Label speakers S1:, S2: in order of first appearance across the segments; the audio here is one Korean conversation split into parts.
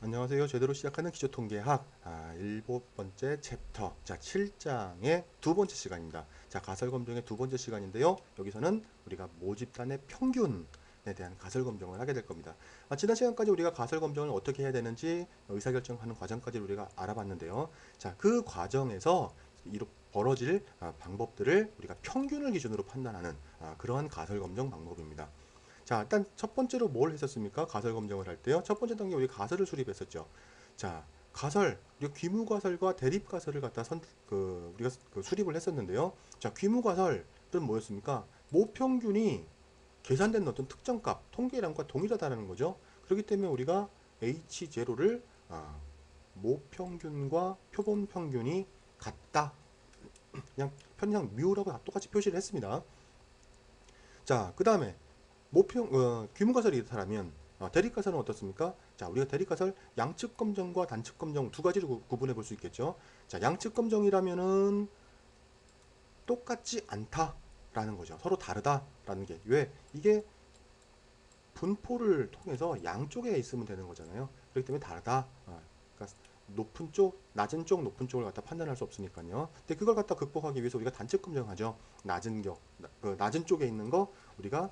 S1: 안녕하세요. 제대로 시작하는 기초통계학 7번째 챕터 7장의 두 번째 시간입니다. 가설검정의 두 번째 시간인데요. 여기서는 우리가 모집단의 평균에 대한 가설검정을 하게 될 겁니다. 지난 시간까지 우리가 가설검정을 어떻게 해야 되는지 의사결정하는 과정까지 우리가 알아봤는데요. 그 과정에서 벌어질 방법들을 우리가 평균을 기준으로 판단하는 그러한 가설검정 방법입니다. 일단 첫 번째로 뭘 했었습니까? 가설 검정을 할 때요. 첫 번째 단계 우리 가설을 수립했었죠. 가설, 우리가 귀무 가설과 대립 가설을 갖다 우리가 수립을 했었는데요. 귀무 가설은 뭐였습니까? 모평균이 계산된 어떤 특정 값, 통계량과 동일하다는 거죠. 그렇기 때문에 우리가 H0를 모평균과 표본 평균이 같다. 그냥 편향 뮤라고 똑같이 표시를 했습니다. 그 다음에 귀문가설이 이렇다면 대립가설은 어떻습니까? 우리가 대립가설 양측 검정과 단측 검정 두 가지로 구분해 볼 수 있겠죠. 양측 검정이라면은 똑같지 않다라는 거죠. 서로 다르다라는 게. 왜? 이게 분포를 통해서 양쪽에 있으면 되는 거잖아요. 그렇기 때문에 다르다. 그러니까 높은 쪽, 낮은 쪽, 높은 쪽을 갖다 판단할 수 없으니까요. 근데 그걸 갖다 극복하기 위해서 우리가 단측 검정하죠. 낮은 쪽에 있는 거 우리가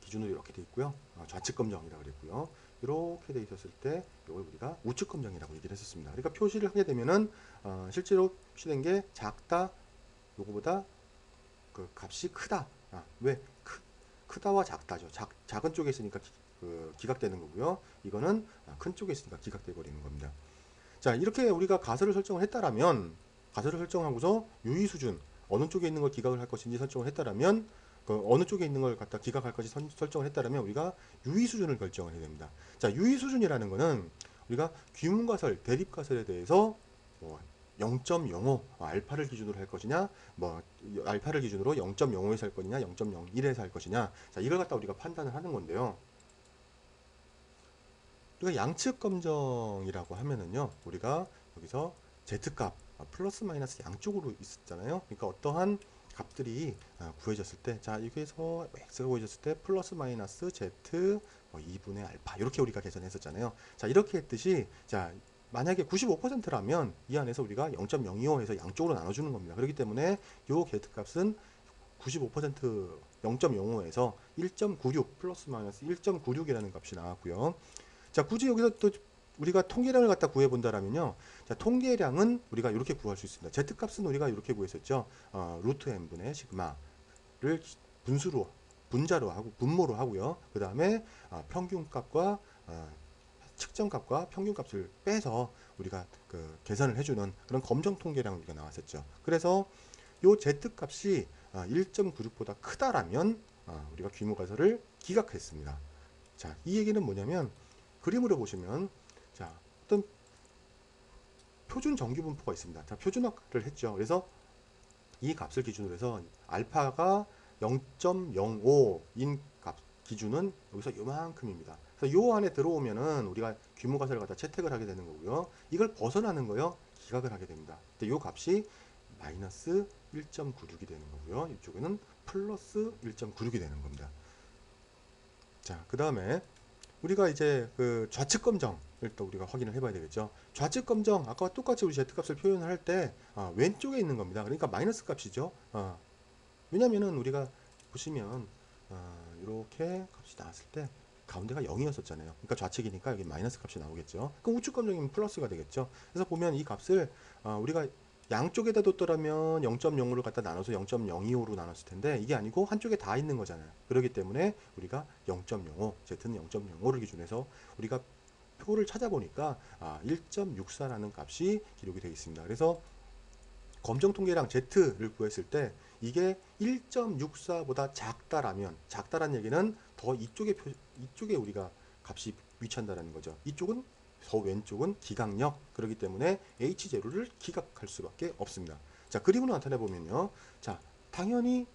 S1: 기준으로 이렇게 돼 있고요. 좌측 검정이라고 그랬고요. 이렇게 돼 있었을 때 이걸 우리가 우측 검정이라고 얘기를 했었습니다. 그러니까 표시를 하게 되면은 실제로 표시된 게 작다, 요거보다 그 값이 크다. 왜? 크다와 작다죠. 작은 쪽에 있으니까 기각되는 거고요. 이거는 큰 쪽에 있으니까 기각돼 버리는 겁니다. 이렇게 우리가 가설을 설정을 했다라면, 가설을 설정하고서 유의 수준, 어느 쪽에 있는 걸 기각을 할 것인지 설정을 했다라면, 어느 쪽에 있는 걸 갖다 기각할 것이 설정을 했다라면 우리가 유의 수준을 결정을 해야 됩니다. 유의 수준이라는 거는 우리가 귀문가설, 대립가설에 대해서 0.05 알파를 기준으로 할 것이냐, 알파를 기준으로 0.05에서 할 것이냐, 0.01에서 할 것이냐, 이걸 갖다 우리가 판단을 하는 건데요. 우리가 양측 검정이라고 하면은요, 우리가 여기서 z값 플러스 마이너스 양쪽으로 있었잖아요. 그러니까 어떠한 값들이 구해졌을 때, 여기에서 x가 구해졌을 때 플러스 마이너스 z 2분의 알파 이렇게 우리가 계산했었잖아요. 이렇게 했듯이 만약에 95%라면 이 안에서 우리가 0.025에서 양쪽으로 나눠주는 겁니다. 그렇기 때문에 요 z값은 95% 0.05에서 1.96 플러스 마이너스 1.96이라는 값이 나왔고요. 굳이 여기서 또 우리가 통계량을 갖다 구해본다라면요. 통계량은 우리가 이렇게 구할 수 있습니다. z값은 우리가 이렇게 구했었죠. 루트 n분의 시그마를 분자로 하고 분모로 하고요. 그 다음에 평균값과 측정값과 평균값을 빼서 우리가 계산을 해주는 그런 검정 통계량 우리가 나왔었죠. 그래서 요 z값이 1.96보다 크다라면 우리가 귀무가설을 기각했습니다. 이 얘기는 뭐냐면 그림으로 보시면 어떤 표준 정규 분포가 있습니다. 표준화를 했죠. 그래서 이 값을 기준으로 해서 알파가 0.05인 값 기준은 여기서 이만큼입니다. 그래서 요 안에 들어오면은 우리가 귀무가설을 갖다 채택을 하게 되는 거고요. 이걸 벗어나는 거요. 기각을 하게 됩니다. 근데 요 값이 마이너스 1.96이 되는 거고요. 이쪽에는 플러스 1.96이 되는 겁니다. 그 다음에 우리가 이제 좌측 검정을 또 우리가 확인을 해봐야 되겠죠. 좌측 검정 아까와 똑같이 우리 z값을 표현을 할 때 왼쪽에 있는 겁니다. 그러니까 마이너스 값이죠. 왜냐면은 우리가 보시면 이렇게 값이 나왔을 때 가운데가 0이었었잖아요. 그러니까 좌측이니까 여기 마이너스 값이 나오겠죠. 그럼 우측 검정이면 플러스가 되겠죠. 그래서 보면 이 값을 우리가 양쪽에다 뒀더라면 0.05를 갖다 나눠서 0.025로 나눴을 텐데 이게 아니고 한쪽에 다 있는 거잖아요. 그렇기 때문에 우리가 0.05, Z는 0.05를 기준해서 우리가 표를 찾아보니까 1.64라는 값이 기록이 되어 있습니다. 그래서 검정 통계량 Z를 구했을 때 이게 1.64보다 작다라는 얘기는 더 이쪽에 우리가 값이 위치한다는 거죠. 이쪽은 더 왼쪽은 기각력. 그렇기 때문에 H0를 기각할 수밖에 없습니다. 그림으로 나타내 보면요. 당연히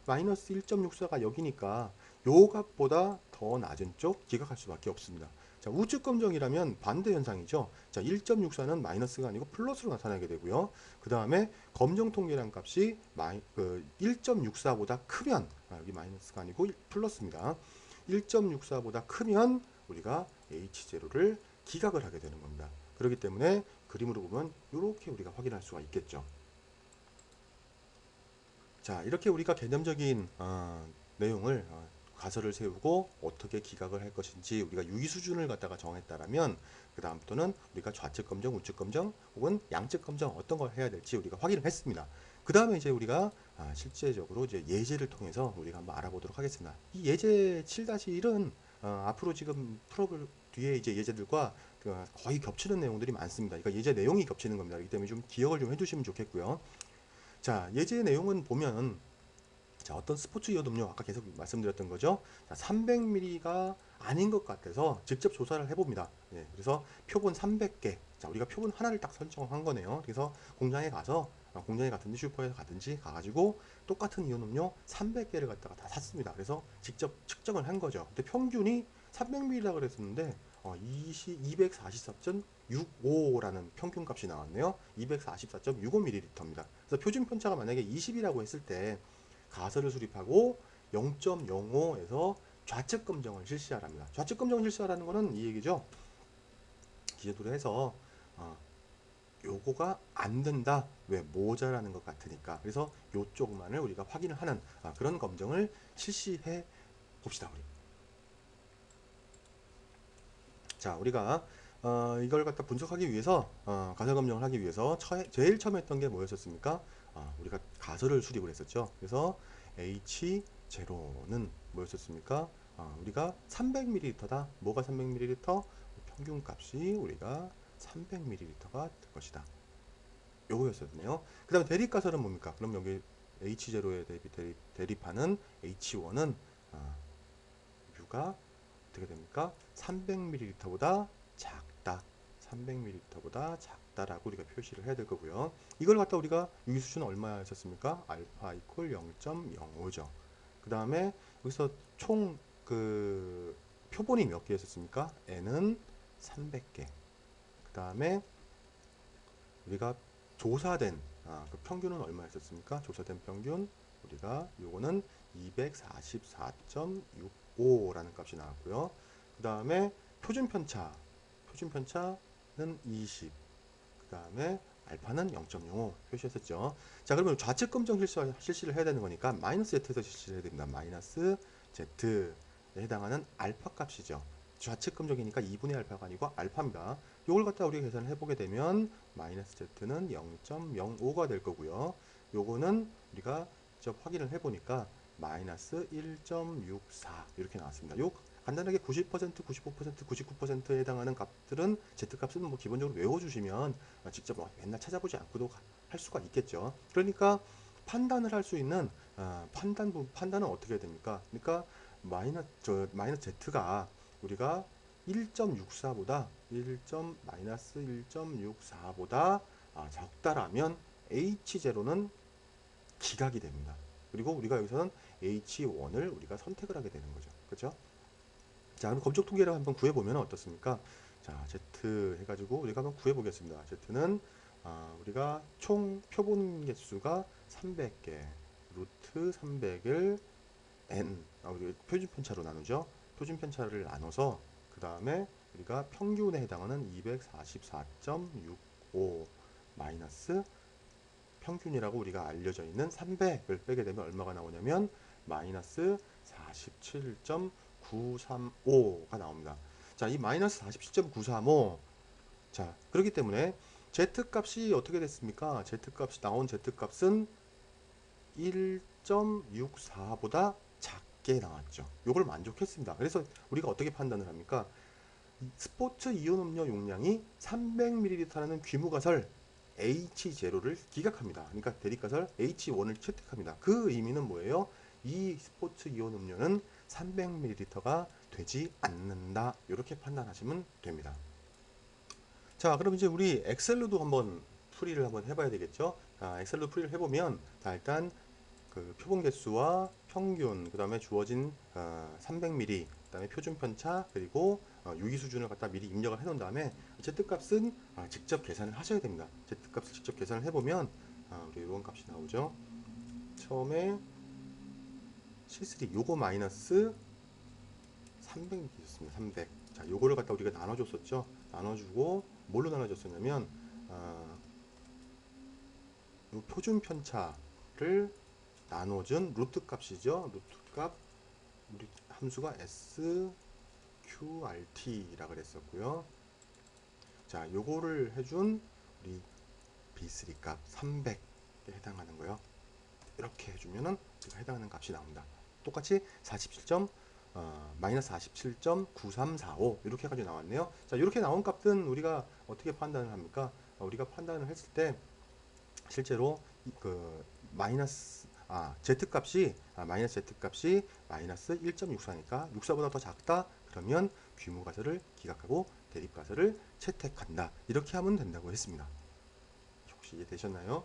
S1: 마이너스 1.64가 여기니까 요 값보다 더 낮은 쪽 기각할 수밖에 없습니다. 우측 검정이라면 반대 현상이죠. 1.64는 마이너스가 아니고 플러스로 나타나게 되고요. 그 다음에 검정 통계량 값이 1.64보다 크면 여기 마이너스가 아니고 플러스입니다. 1.64보다 크면 우리가 H0를 기각을 하게 되는 겁니다. 그렇기 때문에 그림으로 보면 이렇게 우리가 확인할 수가 있겠죠. 자, 이렇게 우리가 개념적인 내용을 가설을 세우고 어떻게 기각을 할 것인지 우리가 유의 수준을 갖다가 정했다라면 그 다음부터는 우리가 좌측 검정, 우측 검정 혹은 양측 검정 어떤 걸 해야 될지 우리가 확인을 했습니다. 그 다음에 이제 우리가 실제적으로 이제 예제를 통해서 우리가 한번 알아보도록 하겠습니다. 이 예제 7-1은 앞으로 지금 풀어볼 뒤에 이제 예제들과 거의 겹치는 내용들이 많습니다. 그러니까 예제 내용이 겹치는 겁니다. 그렇기 때문에 좀 기억을 좀 해두시면 좋겠고요. 자, 예제 내용은 보면 자, 어떤 스포츠 이온 음료 아까 계속 말씀드렸던 거죠. 자, 300ml가 아닌 것 같아서 직접 조사를 해봅니다. 예, 그래서 표본 300개. 자, 우리가 표본 하나를 딱 설정한 거네요. 그래서 공장에 가서 공장에 갔든지 슈퍼에 가든지 가가지고 똑같은 이온 음료 300개를 갖다가 다 샀습니다. 그래서 직접 측정을 한 거죠. 근데 평균이 300ml라 그랬었는데 244.65라는 평균 값이 나왔네요. 244.65ml입니다. 그래서 표준 편차가 만약에 20이라고 했을 때 가설을 수립하고 0.05에서 좌측 검정을 실시하랍니다. 좌측 검정을 실시하라는 것은 이 얘기죠. 기재도로 해서 요거가 안 된다. 왜? 모자라는 것 같으니까. 그래서 요쪽만을 우리가 확인을 하는 그런 검정을 실시해 봅시다. 우리. 자, 우리가 이걸 갖다 분석하기 위해서 가설 검정을 하기 위해서 제일 처음 했던 게 뭐였었습니까? 우리가 가설을 수립을 했었죠. 그래서 H0는 뭐였었습니까? 우리가 300ml다. 뭐가 300ml? 평균 값이 우리가 300ml가 될 것이다. 요거였었네요. 그 다음에 대립가설은 뭡니까? 그럼 여기 H0에 대립하는 H1은 U가 어떻게 됩니까? 300ml보다 작다. 300ml보다 작다라고 우리가 표시를 해야 될 거고요. 이걸 갖다 우리가 유기수준은 얼마였었습니까? 알파 이퀄 0.05죠. 그 다음에 여기서 총 그 표본이 몇 개였었습니까? N은 300개. 그 다음에 우리가 조사된 그 평균은 얼마였었습니까? 조사된 평균 우리가 요거는 244.65라는 값이 나왔고요. 그 다음에 표준편차는 20. 그 다음에 알파는 0.05 표시했었죠. 자, 그러면 좌측 검정 실시를 해야 되는 거니까 마이너스 Z에서 실시를 해야 됩니다. 마이너스 Z에 해당하는 알파 값이죠. 좌측 검정이니까 2분의 알파가 아니고 알파입니다. 요걸 갖다 우리가 계산을 해보게 되면 마이너스 Z는 0.05가 될 거고요. 요거는 우리가 직접 확인을 해보니까 마이너스 1.64 이렇게 나왔습니다. 요 간단하게 90%, 95%, 99%에 해당하는 값들은 Z값은 뭐 기본적으로 외워주시면 직접 맨날 찾아보지 않고도 할 수가 있겠죠. 그러니까 판단을 할 수 있는 판단은 어떻게 해야 됩니까? 그러니까 마이너스 Z가 우리가 1.64보다 마이너스 1.64보다 적다라면 H0는 기각이 됩니다. 그리고 우리가 여기서는 H1을 우리가 선택을 하게 되는 거죠. 그렇죠? 자, 그럼 검정 통계를 한번 구해보면 어떻습니까? 자, Z 해가지고 우리가 한번 구해보겠습니다. Z는 우리가 총 표본 개수가 300개, 루트 300을 N, 우리 표준 편차로 나누죠. 표준 편차를 나눠서 그 다음에 우리가 평균에 해당하는 244.65 마이너스 평균이라고 우리가 알려져 있는 300을 빼게 되면 얼마가 나오냐면 마이너스 47.935가 나옵니다. 자, 이 마이너스 47.935 자, 그렇기 때문에 Z값이 어떻게 됐습니까? 나온 Z값은 1.64보다 작게 나왔죠. 요걸 만족했습니다. 그래서 우리가 어떻게 판단을 합니까? 스포츠 이온 음료 용량이 300ml라는 규모가설 H0를 기각합니다. 그러니까 대립가설 H1을 채택합니다. 그 의미는 뭐예요? 이 스포츠 이온 음료는 300ml가 되지 않는다. 이렇게 판단하시면 됩니다. 자, 그럼 이제 우리 엑셀로도 한번 풀이를 한번 해봐야 되겠죠? 엑셀로 풀이를 해보면 일단 그 표본 개수와 평균, 그 다음에 주어진 300ml, 그 다음에 표준 편차, 그리고 유기 수준을 갖다 미리 입력을 해놓은 다음에 Z값은 직접 계산을 하셔야 됩니다. Z값을 직접 계산을 해보면 우리 이런 값이 나오죠. 처음에 C3 요거 마이너스 300ml였습니다. 300. 자, 요거를 갖다 우리가 나눠줬었죠. 나눠주고 뭘로 나눠줬었냐면 요 표준 편차를 나눠준 루트 값이죠. 루트 값 우리 함수가 sqrt라 그랬었고요. 자, 요거를 해준 우리 b3 값 300에 해당하는 거요. 이렇게 해주면은 우리가 해당하는 값이 나온다. 똑같이 47점 마이너스 47.9345 이렇게 해가지고 나왔네요. 자, 이렇게 나온 값은 우리가 어떻게 판단을 합니까? 우리가 판단을 했을 때 실제로 그 마이너스 z 값이 마이너스 z 값이 마이너스 1.64니까 64보다 더 작다 그러면 규모가설을 기각하고 대립가설을 채택한다. 이렇게 하면 된다고 했습니다. 혹시 이해되셨나요?